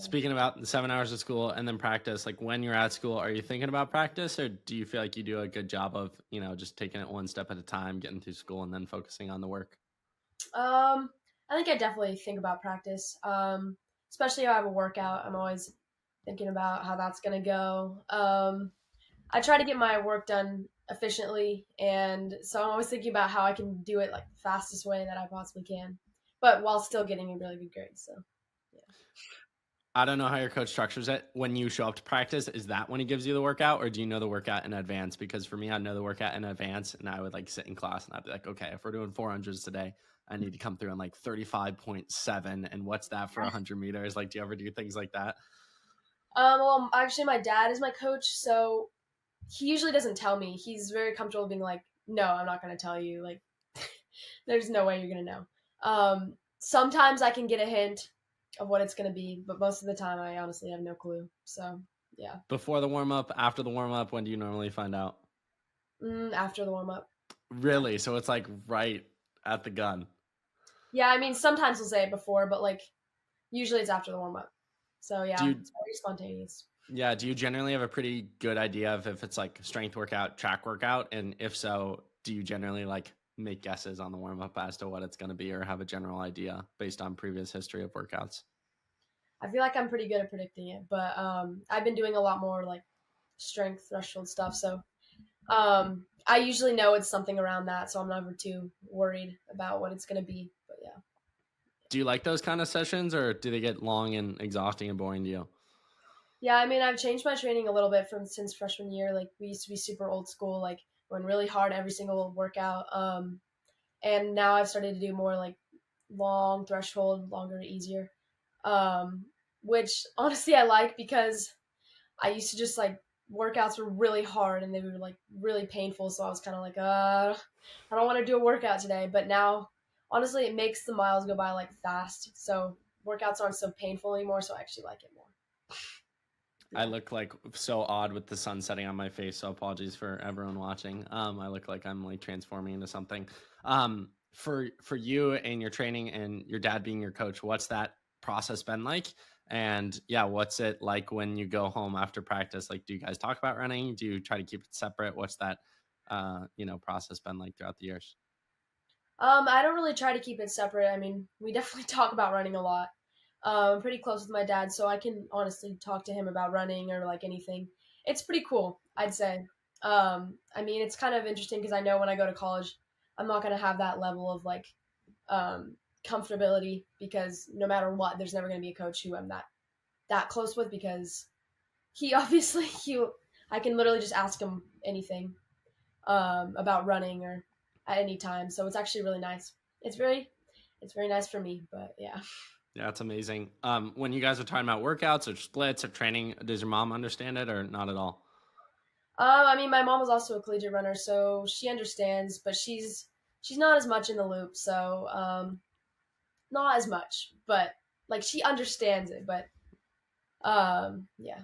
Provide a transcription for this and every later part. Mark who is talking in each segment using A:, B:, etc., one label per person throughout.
A: Speaking about the 7 hours of school and then practice, like when you're at school, are you thinking about practice or do you feel like you do a good job of, just taking it one step at a time, getting through school and then focusing on the work?
B: I think I definitely think about practice. Especially if I have a workout, I'm always thinking about how that's gonna go. I try to get my work done efficiently, and so I'm always thinking about how I can do it like the fastest way that I possibly can, but while still getting a really good grade. So yeah.
A: I don't know how your coach structures it. When you show up to practice, is that when he gives you the workout or do you know the workout in advance? Because for me, I know the workout in advance and I would like sit in class and I'd be like, okay, if we're doing 400s today, I need to come through on like 35.7. And what's that for 100 meters? Like, do you ever do things like that?
B: Well, actually, my dad is my coach, so he usually doesn't tell me. He's very comfortable being like, "No, I'm not going to tell you." Like, there's no way you're going to know. Sometimes I can get a hint of what it's going to be, but most of the time, I honestly have no clue. So, yeah.
A: Before the warm up, after the warm up, when do you normally find out?
B: After the warm up. Yeah.
A: Really? So it's like right at the gun.
B: Yeah, I mean, sometimes we'll say it before, but like usually it's after the warm up. So
A: Do
B: yeah,
A: you
B: it's very spontaneous.
A: Yeah, do you generally have a pretty good idea of if it's like strength workout, track workout? And if so, do you generally like make guesses on the warm up as to what it's going to be or have a general idea based on previous history of workouts?
B: I feel like I'm pretty good at predicting it, but I've been doing a lot more like strength threshold stuff. So I usually know it's something around that, so I'm never too worried about what it's gonna be. But yeah.
A: Do you like those kind of sessions or do they get long and exhausting and boring to you?
B: Yeah, I mean, I've changed my training a little bit from since freshman year. Like we used to be super old school, like went really hard every single workout. And now I've started to do more like long threshold, longer, easier. Um, which honestly I like because I used to just like workouts were really hard and they were like really painful. So I was kind of like, I don't want to do a workout today. But now, honestly, it makes the miles go by like fast. So workouts aren't so painful anymore. So I actually like it more.
A: I
B: Yeah.
A: look like so odd with the sun setting on my face, so apologies for everyone watching. I look like I'm like transforming into something. For you and your training and your dad being your coach, what's that process been like? And yeah, what's it like when you go home after practice? Like, do you guys talk about running? Do you try to keep it separate? What's that process been like throughout the years?
B: I don't really try to keep it separate. I mean, we definitely talk about running a lot. I'm pretty close with my dad, so I can honestly talk to him about running or like anything. It's pretty cool, I'd say. I mean, it's kind of interesting because I know when I go to college, I'm not going to have that level of like um, comfortability because no matter what, there's never going to be a coach who I'm that close with because he obviously he I can literally just ask him anything about running or at any time. So it's actually really nice. It's very nice for me. But yeah.
A: Yeah, it's amazing. When you guys are talking about workouts or splits or training, does your mom understand it or not at all?
B: I mean, my mom was also a collegiate runner, so she understands, but she's not as much in the loop. So not as much, but like she understands it. But yeah.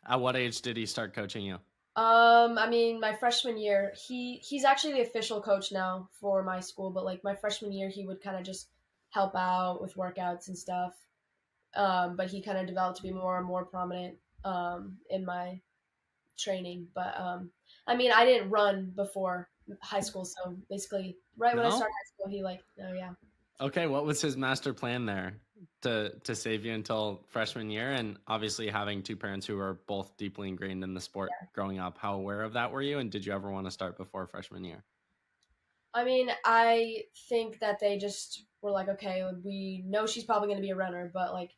A: At what age did he start coaching you?
B: I mean, my freshman year, he's actually the official coach now for my school, but like my freshman year, he would kind of just help out with workouts and stuff. But he kind of developed to be more and more prominent in my training. But I mean, I didn't run before high school, so basically, right when I
A: No?
B: started high school, he like, oh yeah.
A: Okay, what was his master plan there to save you until freshman year? And obviously, having two parents who are both deeply ingrained in the sport growing up, how aware of that were you? And did you ever want to start before freshman year?
B: I mean, I think that they just were like, okay, we know she's probably going to be a runner, but like,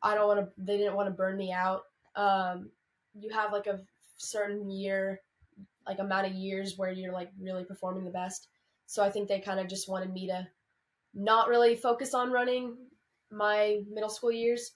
B: I don't want to. They didn't want to burn me out. You have like a certain year, like amount of years where you're like really performing the best. So I think they kind of just wanted me to not really focus on running my middle school years